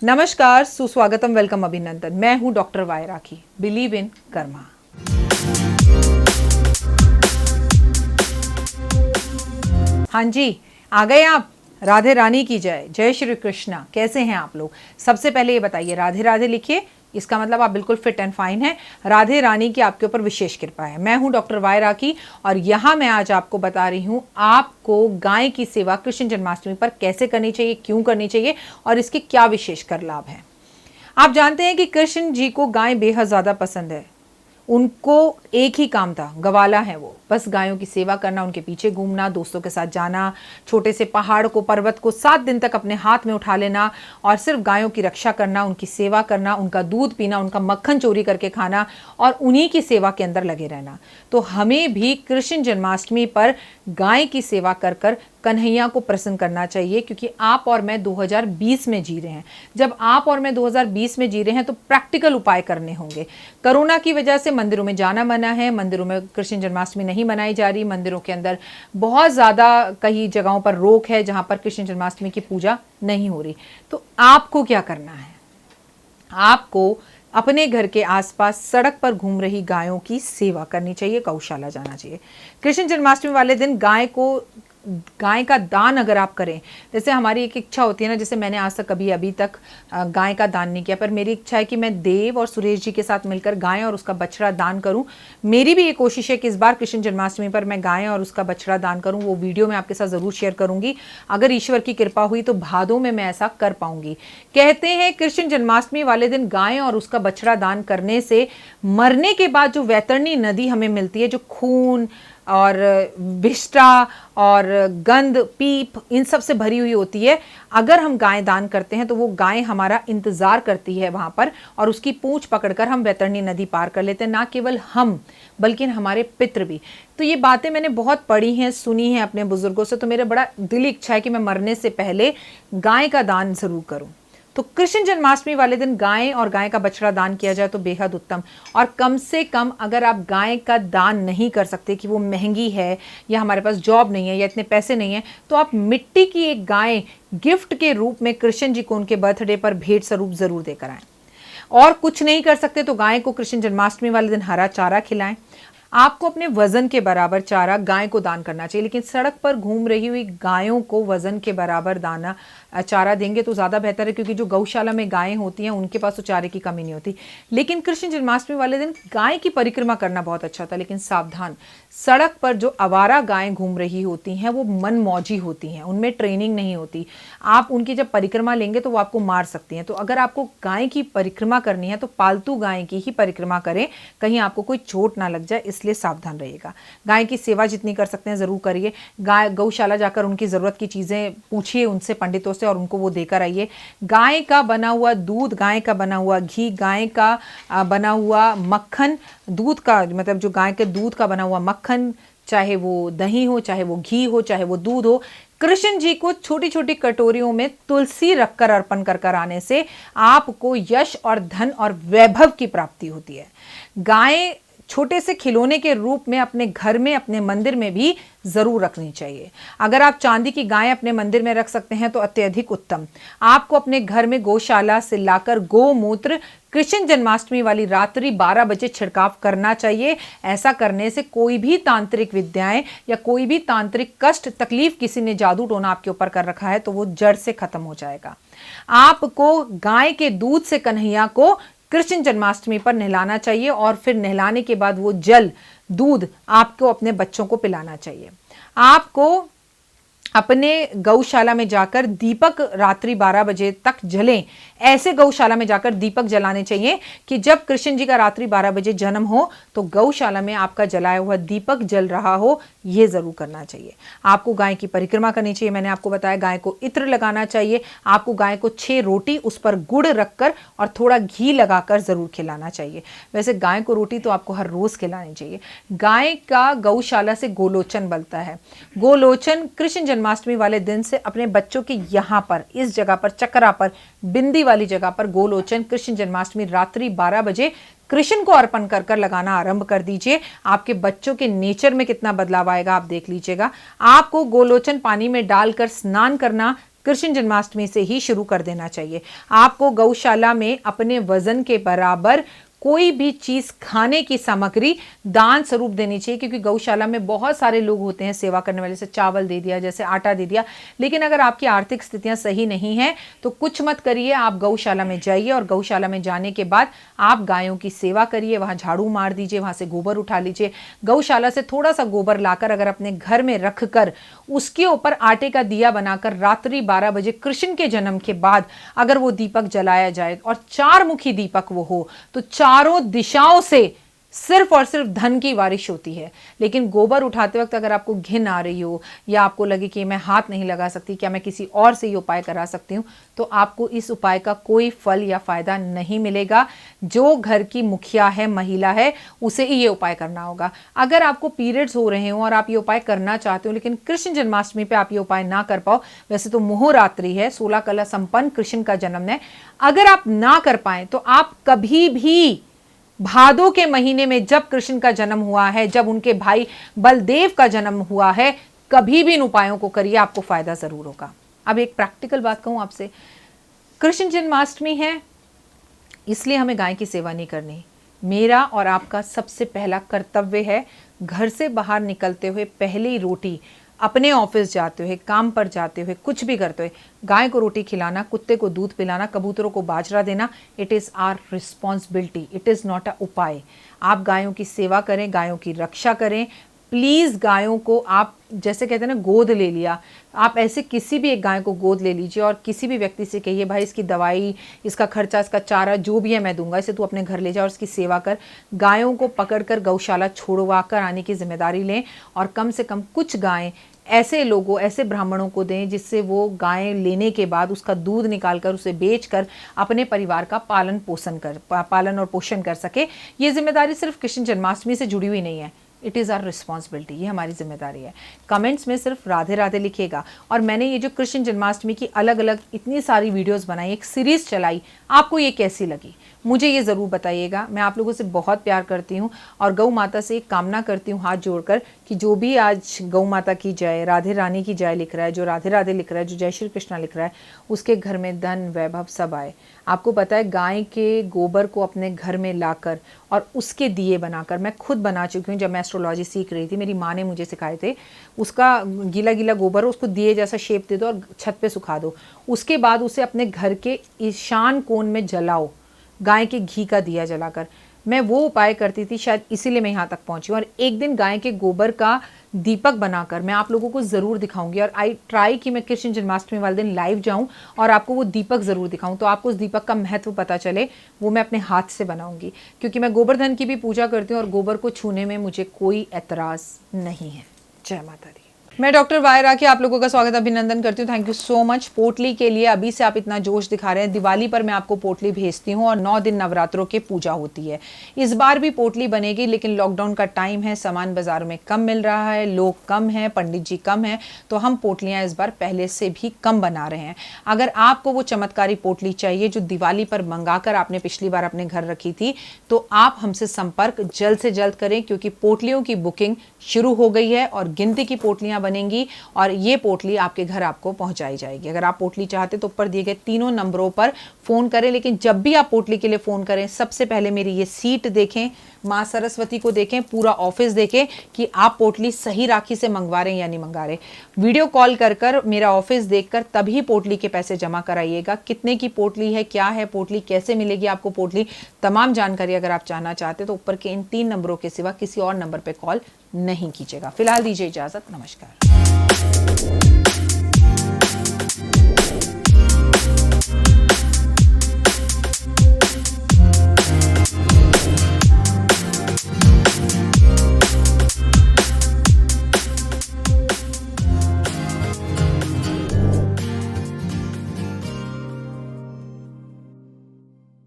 नमस्कार, सुस्वागतम, वेलकम, अभिनंदन। मैं हूं doctor Y Rakhi, believe in karma. हाँ जी, आ गए आप। राधे रानी की जय, जय श्री कृष्णा। कैसे हैं आप लोग? सबसे पहले ये बताइए, राधे राधे लिखिए, इसका मतलब आप बिल्कुल फिट एंड फाइन हैं। राधे रानी की आपके ऊपर विशेष कृपा है। मैं हूं डॉक्टर वाई राखी और यहाँ मैं आज आपको बता रही हूँ आपको गाय की सेवा कृष्ण जन्माष्टमी पर कैसे करनी चाहिए, क्यों करनी चाहिए और इसके क्या विशेष कर लाभ हैं। आप जानते हैं कि कृष्ण जी को गाय बेहद ज़्यादा पसंद है। उनको एक ही काम था, गवाला है वो, बस गायों की सेवा करना, उनके पीछे घूमना, दोस्तों के साथ जाना, छोटे से पहाड़ को, पर्वत को 7 दिन तक अपने हाथ में उठा लेना और सिर्फ गायों की रक्षा करना, उनकी सेवा करना, उनका दूध पीना, उनका मक्खन चोरी करके खाना और उन्हीं की सेवा के अंदर लगे रहना। तो हमें भी कृष्ण जन्माष्टमी पर गाय की सेवा कर कर कन्हैया को प्रसन्न करना चाहिए, क्योंकि आप और मैं 2020 में जी रहे हैं। जब आप और मैं 2020 में जी रहे हैं तो प्रैक्टिकल उपाय करने होंगे। कोरोना की वजह से मंदिरों में जाना मना है, मंदिरों में कृष्ण जन्माष्टमी नहीं मनाई जा रही, मंदिरों के अंदर बहुत ज़्यादा कई जगहों पर रोक है जहां पर कृष्ण जन्माष्टमी की पूजा नहीं हो रही। तो आपको क्या करना है? आपको अपने घर के आसपास सड़क पर घूम रही गायों की सेवा करनी चाहिए, गौशाला जाना चाहिए। कृष्ण जन्माष्टमी वाले दिन गाय का दान अगर आप करें, जैसे हमारी एक इच्छा होती है ना, जैसे मैंने आज तक अभी तक गाय का दान नहीं किया, पर मेरी इच्छा है कि मैं देव और सुरेश जी के साथ मिलकर गाय और उसका बछड़ा दान करूं। मेरी भी ये कोशिश है कि इस बार कृष्ण जन्माष्टमी पर मैं गाय और उसका बछड़ा दान करूं। वो वीडियो मैं आपके साथ ज़रूर शेयर करूंगी। अगर ईश्वर की कृपा हुई तो भादों में मैं ऐसा कर पाऊंगी। कहते हैं कृष्ण जन्माष्टमी वाले दिन गाय और उसका बछड़ा दान करने से मरने के बाद जो वैतरणी नदी हमें मिलती है, जो खून और विष्ठा और गंध, पीप, इन सब से भरी हुई होती है, अगर हम गाय दान करते हैं तो वो गाय हमारा इंतजार करती है वहां पर और उसकी पूंछ पकड़कर हम वैतरणी नदी पार कर लेते हैं। ना केवल हम बल्कि हमारे पितृ भी। तो ये बातें मैंने बहुत पढ़ी हैं, सुनी हैं अपने बुजुर्गों से, तो मेरा बड़ा दिली इच्छा है कि मैं मरने से पहले गाय का दान जरूर करूं। तो कृष्ण जन्माष्टमी वाले दिन गाय और गाय का बछड़ा दान किया जाए तो बेहद उत्तम। और कम से कम अगर आप गाय का दान नहीं कर सकते, कि वो महंगी है या हमारे पास जॉब नहीं है या इतने पैसे नहीं है, तो आप मिट्टी की एक गाय गिफ्ट के रूप में कृष्ण जी को उनके बर्थडे पर भेंट स्वरूप जरूर देकर आएं। और कुछ नहीं कर सकते तो गाय को कृष्ण जन्माष्टमी वाले दिन हरा चारा खिलाएं। आपको अपने वजन के बराबर चारा गाय को दान करना चाहिए, लेकिन सड़क पर घूम रही हुई गायों को वजन के बराबर दाना चारा देंगे तो ज़्यादा बेहतर है, क्योंकि जो गौशाला में गायें होती हैं उनके पास तो चारे की कमी नहीं होती। लेकिन कृष्ण जन्माष्टमी वाले दिन गाय की परिक्रमा करना बहुत अच्छा था, लेकिन सावधान, सड़क पर जो आवारा गायें घूम रही होती हैं वो मन मौजी होती हैं, उनमें ट्रेनिंग नहीं होती। आप उनकी जब परिक्रमा लेंगे तो वो आपको मार सकती हैं। तो अगर आपको गाय की परिक्रमा करनी है तो पालतू गाय की ही परिक्रमा करें, कहीं आपको कोई चोट ना लग जाए, इसलिए सावधान रहिएगा। गाय की सेवा जितनी कर सकते हैं ज़रूर करिए। गाय गौशाला जाकर उनकी ज़रूरत की चीज़ें पूछिए उनसे, पंडितों से, और उनको वो देकर आइए। गाय का बना हुआ दूध, गाय का बना हुआ घी, गाय का बना हुआ मक्खन, दूध का मतलब जो गाय के दूध का बना हुआ मक्खन, चाहे वो दही हो, चाहे वो घी हो, चाहे वो दूध हो, कृष्ण जी को छोटी छोटी कटोरियों में तुलसी रखकर अर्पण कर कर आने से आपको यश और धन और वैभव की प्राप्ति होती है। गाय छोटे से खिलौने के रूप में अपने घर में, अपने मंदिर में भी जरूर रखनी चाहिए। अगर आप चांदी की गाय अपने मंदिर में रख सकते हैं तो अत्यधिक उत्तम। आपको अपने घर में गौशाला से लाकर गोमूत्र कृष्ण जन्माष्टमी वाली रात्रि 12 बजे छिड़काव करना चाहिए। ऐसा करने से कोई भी तांत्रिक विद्याएं या कोई भी तांत्रिक कष्ट, तकलीफ, किसी ने जादू टोना आपके ऊपर कर रखा है तो वो जड़ से खत्म हो जाएगा। आपको गाय के दूध से कन्हैया को कृष्ण जन्माष्टमी पर नहलाना चाहिए और फिर नहलाने के बाद वो जल, दूध आपको अपने बच्चों को पिलाना चाहिए। आपको अपने गौशाला में जाकर दीपक रात्रि 12 बजे तक जलें। ऐसे गौशाला में जाकर दीपक जलाने चाहिए कि जब कृष्ण जी का रात्रि 12 बजे जन्म हो तो गौशाला में आपका जलाया हुआ दीपक जल रहा हो, यह जरूर करना चाहिए। आपको गाय की परिक्रमा करनी चाहिए। मैंने आपको बताया गाय को इत्र लगाना चाहिए। आपको गाय को 6 रोटी, उस पर गुड़ रखकर और थोड़ा घी लगाकर जरूर खिलाना चाहिए। वैसे गाय को रोटी तो आपको हर रोज खिलानी चाहिए। गाय का गौशाला से गोलोचन बनता है। गोलोचन कृष्ण जन्माष्टमी वाले दिन से अपने बच्चों के यहाँ पर, इस जगह पर, चक्रा पर, बिंदी वाली जगह पर गोलोचन कृष्ण जन्माष्टमी रात्रि 12 बजे कृष्ण को अर्पण कर कर लगाना आरंभ कर दीजिए। आपके बच्चों के नेचर में कितना बदलाव आएगा आप देख लीजिएगा। आपको गोलोचन पानी में डालकर स्नान करना कृष्ण जन्माष्टमी से ही शुरू कर देना चाहिए। आपको गौशाला में अपने वजन के बराबर कोई भी चीज खाने की सामग्री दान स्वरूप देनी चाहिए, क्योंकि गौशाला में बहुत सारे लोग होते हैं सेवा करने वाले, जैसे चावल दे दिया, जैसे आटा दे दिया। लेकिन अगर आपकी आर्थिक स्थितियां सही नहीं है तो कुछ मत करिए, आप गौशाला में जाइए और गौशाला में जाने के बाद आप गायों की सेवा करिए, वहां झाड़ू मार दीजिए, वहां से गोबर उठा लीजिए। गौशाला से थोड़ा सा गोबर लाकर अगर अपने घर में रखकर उसके ऊपर आटे का दिया बनाकर रात्रि 12 बजे कृष्ण के जन्म के बाद अगर वो दीपक जलाया जाए और 4 मुखी दीपक वो हो तो चारों दिशाओं से सिर्फ और सिर्फ धन की बारिश होती है। लेकिन गोबर उठाते वक्त अगर आपको घिन आ रही हो या आपको लगे कि मैं हाथ नहीं लगा सकती, क्या मैं किसी और से ये उपाय करा सकती हूँ, तो आपको इस उपाय का कोई फल या फायदा नहीं मिलेगा। जो घर की मुखिया है, महिला है, उसे ही ये उपाय करना होगा। अगर आपको पीरियड्स हो रहे हो और आप ये उपाय करना चाहते हो लेकिन कृष्ण जन्माष्टमी पे आप ये उपाय ना कर पाओ, वैसे तो मोहरात्रि है, 16 कला संपन्न कृष्ण का जन्म है, अगर आप ना कर पाए तो आप कभी भी भादों के महीने में जब कृष्ण का जन्म हुआ है, जब उनके भाई बलदेव का जन्म हुआ है, कभी भी इन उपायों को करिए, आपको फायदा जरूर होगा। अब एक प्रैक्टिकल बात कहूं आपसे, कृष्ण जन्माष्टमी है इसलिए हमें गाय की सेवा नहीं करनी। मेरा और आपका सबसे पहला कर्तव्य है घर से बाहर निकलते हुए पहली रोटी, अपने ऑफिस जाते हुए, काम पर जाते हुए, कुछ भी करते हुए गाय को रोटी खिलाना, कुत्ते को दूध पिलाना, कबूतरों को बाजरा देना, it is our responsibility, it is not a उपाय। आप गायों की सेवा करें, गायों की रक्षा करें। प्लीज़ गायों को आप जैसे कहते हैं ना गोद ले लिया, आप ऐसे किसी भी एक गाय को गोद ले लीजिए और किसी भी व्यक्ति से कहिए भाई इसकी दवाई, इसका खर्चा, इसका चारा जो भी है मैं दूंगा, इसे तू अपने घर ले जा और इसकी सेवा कर। गायों को पकड़कर गौशाला छोड़वा कर आने की जिम्मेदारी लें और कम से कम कुछ गायें ऐसे लोगों, ऐसे ब्राह्मणों को दें जिससे वो गाय लेने के बाद उसका दूध निकालकर उसे बेचकर अपने परिवार का पालन और पोषण कर सके। ये जिम्मेदारी सिर्फ कृष्ण जन्माष्टमी से जुड़ी हुई नहीं है, इट इज़ आवर रिस्पॉन्सिबिलिटी, ये हमारी जिम्मेदारी है। कमेंट्स में सिर्फ राधे राधे लिखिएगा। और मैंने ये जो कृष्ण जन्माष्टमी की अलग अलग इतनी सारी वीडियोस बनाई, एक सीरीज़ चलाई, आपको ये कैसी लगी मुझे ये ज़रूर बताइएगा। मैं आप लोगों से बहुत प्यार करती हूँ और गौ माता से एक कामना करती हूँ हाथ जोड़कर कि जो भी आज गौ माता की जय, राधे रानी की जय लिख रहा है, जो राधे राधे लिख रहा है, जो जय श्री कृष्णा लिख रहा है, उसके घर में धन वैभव सब आए। आपको पता है गाय के गोबर को अपने घर में लाकर और उसके दिए बनाकर, मैं खुद बना चुकी हूँ। जब मैं एस्ट्रोलॉजी सीख रही थी मेरी माँ ने मुझे सिखाए थे, उसका गीला गीला गोबर उसको दिए जैसा शेप दे दो और छत पे सुखा दो, उसके बाद उसे अपने घर के ईशान कोण में जलाओ, गाय के घी का दिया जलाकर। मैं वो उपाय करती थी, शायद इसीलिए मैं यहाँ तक पहुँची। और एक दिन गाय के गोबर का दीपक बनाकर मैं आप लोगों को ज़रूर दिखाऊंगी और आई ट्राई कि मैं कृष्ण जन्माष्टमी वाले दिन लाइव जाऊं और आपको वो दीपक ज़रूर दिखाऊं, तो आपको उस दीपक का महत्व पता चले। वो मैं अपने हाथ से बनाऊंगी क्योंकि मैं गोवर्धन की भी पूजा करती हूँ और गोबर को छूने में मुझे कोई एतराज़ नहीं है। जय माता दी। मैं डॉक्टर वाई राखी आप लोगों का स्वागत अभिनंदन करती हूँ। Thank you so much. पोटली के लिए अभी से आप इतना जोश दिखा रहे हैं। दिवाली पर मैं आपको पोटली भेजती हूँ और 9 दिन नवरात्रों की पूजा होती है। इस बार भी पोटली बनेगी, लेकिन लॉकडाउन का टाइम है, सामान बाजार में कम मिल रहा है, लोग कम हैं, पंडित जी कम हैं, तो हम पोटलियाँ इस बार पहले से भी कम बना रहे हैं। अगर आपको वो चमत्कारी पोटली चाहिए जो दिवाली पर मंगाकर आपने पिछली बार अपने घर रखी थी, तो आप हमसे संपर्क जल्द से जल्द करें, क्योंकि पोटलियों की बुकिंग शुरू हो गई है और गिनती की पोटलियाँ बनेंगी और ये पोटली आपके घर आपको पहुंचाई जाएगी। अगर आप पोटली चाहते तो ऊपर दिए गए 3 नंबरों पर फोन करें, लेकिन जब भी आप पोटली के लिए फोन करें सबसे पहले मेरी ये सीट देखें, माँ सरस्वती को देखें, पूरा ऑफिस देखें कि आप पोटली सही राखी से मंगवा रहे हैं या नहीं मंगा रहे। वीडियो कॉल कर मेरा ऑफिस देखकर तभी पोटली के पैसे जमा कराइएगा। कितने की पोटली है, क्या है पोटली, कैसे मिलेगी आपको पोटली, तमाम जानकारी अगर आप जानना चाहते तो ऊपर के इन 3 नंबरों के सिवा किसी और नंबर पर कॉल नहीं कीजिएगा। फिलहाल दीजिए इजाजत, नमस्कार।